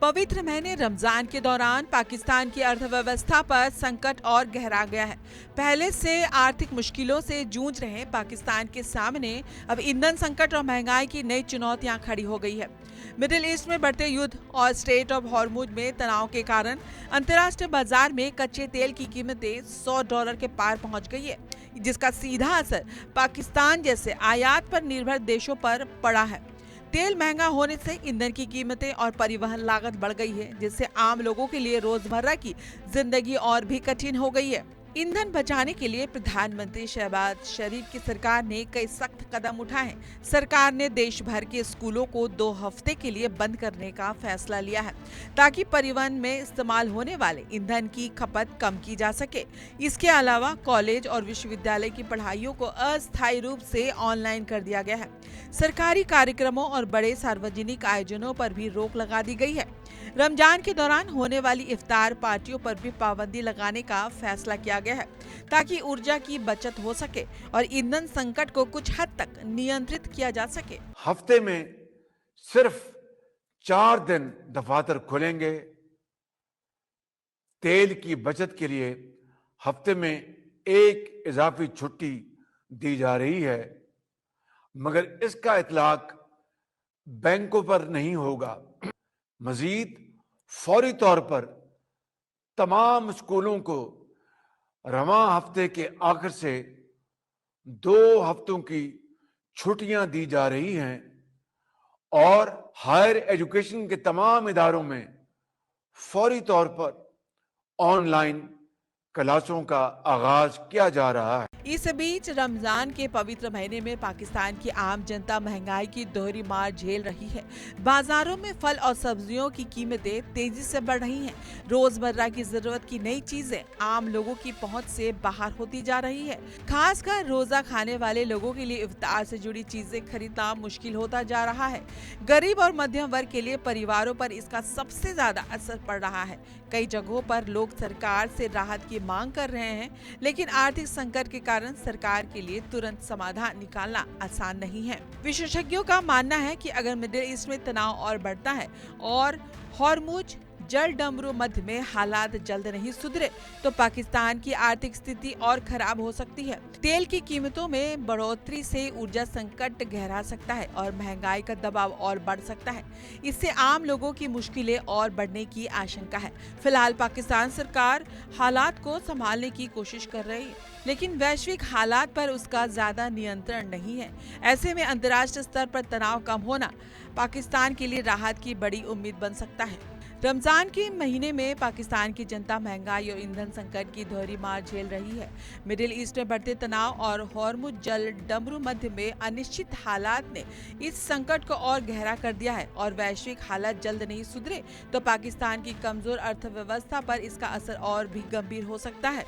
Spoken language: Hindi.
पवित्र महीने रमजान के दौरान पाकिस्तान की अर्थव्यवस्था पर संकट और गहरा गया है। पहले से आर्थिक मुश्किलों से जूझ रहे पाकिस्तान के सामने अब ईंधन संकट और महंगाई की नई चुनौतियां खड़ी हो गई है। मिडिल ईस्ट में बढ़ते युद्ध और स्ट्रेट ऑफ हॉर्मुज में तनाव के कारण अंतर्राष्ट्रीय बाजार में कच्चे तेल की कीमतें $100 के पार पहुंच गई है, जिसका सीधा असर पाकिस्तान जैसे आयात पर निर्भर देशों पर पड़ा है। तेल महंगा होने से ईंधन की कीमतें और परिवहन लागत बढ़ गई है, जिससे आम लोगों के लिए रोजमर्रा की जिंदगी और भी कठिन हो गई है। ईंधन बचाने के लिए प्रधानमंत्री शहबाज शरीफ की सरकार ने कई सख्त कदम उठाए हैं। सरकार ने देश भर के स्कूलों को 2 हफ्ते के लिए बंद करने का फैसला लिया है, ताकि परिवहन में इस्तेमाल होने वाले ईंधन की खपत कम की जा सके। इसके अलावा कॉलेज और विश्वविद्यालय की पढ़ाइयों को अस्थायी रूप से ऑनलाइन कर दिया गया है। सरकारी कार्यक्रमों और बड़े सार्वजनिक आयोजनों पर भी रोक लगा दी गई है। रमजान के दौरान होने वाली इफ्तार पार्टियों पर भी पाबंदी लगाने का फैसला किया गया है, ताकि ऊर्जा की बचत हो सके और ईंधन संकट को कुछ हद तक नियंत्रित किया जा सके। हफ्ते में सिर्फ 4 दिन दफातर खुलेंगे। तेल की बचत के लिए हफ्ते में एक इजाफी छुट्टी दी जा रही है, मगर इसका इतलाक बैंकों पर नहीं होगा। मजीद फौरी तौर पर तमाम स्कूलों को रवां हफ्ते के आखिर से 2 हफ्तों की छुट्टियां दी जा रही हैं और हायर एजुकेशन के तमाम इदारों में फौरी तौर पर ऑनलाइन क्लासों का आगाज किया जा रहा है। इस बीच रमजान के पवित्र महीने में पाकिस्तान की आम जनता महंगाई की दोहरी मार झेल रही है। बाजारों में फल और सब्जियों की कीमतें तेजी से बढ़ रही हैं। रोजमर्रा की जरूरत की नई चीजें आम लोगों की पहुंच से बाहर होती जा रही है। खासकर रोजा खाने वाले लोगों के लिए इफ्तार से जुड़ी चीजें खरीदना मुश्किल होता जा रहा है। गरीब और मध्यम वर्ग के लिए परिवारों पर इसका सबसे ज्यादा असर पड़ रहा है। कई जगहों पर लोग सरकार से राहत की मांग कर रहे हैं, लेकिन आर्थिक संकट के कारण सरकार के लिए तुरंत समाधान निकालना आसान नहीं है। विशेषज्ञों का मानना है कि अगर मिडिल ईस्ट में तनाव और बढ़ता है और हॉर्मुज जल डमरू मध्य में हालात जल्द नहीं सुधरे तो पाकिस्तान की आर्थिक स्थिति और खराब हो सकती है। तेल की कीमतों में बढ़ोतरी से ऊर्जा संकट गहरा सकता है और महंगाई का दबाव और बढ़ सकता है। इससे आम लोगों की मुश्किलें और बढ़ने की आशंका है। फिलहाल पाकिस्तान सरकार हालात को संभालने की कोशिश कर रही है, लेकिन वैश्विक हालात पर उसका ज्यादा नियंत्रण नहीं है। ऐसे में अंतर्राष्ट्रीय स्तर पर तनाव कम होना पाकिस्तान के लिए राहत की बड़ी उम्मीद बन सकता है। रमजान के महीने में पाकिस्तान की जनता महंगाई और ईंधन संकट की दोहरी मार झेल रही है। मिडिल ईस्ट में बढ़ते तनाव और हॉर्मुज जल डमरू मध्य में अनिश्चित हालात ने इस संकट को और गहरा कर दिया है और वैश्विक हालात जल्द नहीं सुधरे तो पाकिस्तान की कमजोर अर्थव्यवस्था पर इसका असर और भी गंभीर हो सकता है।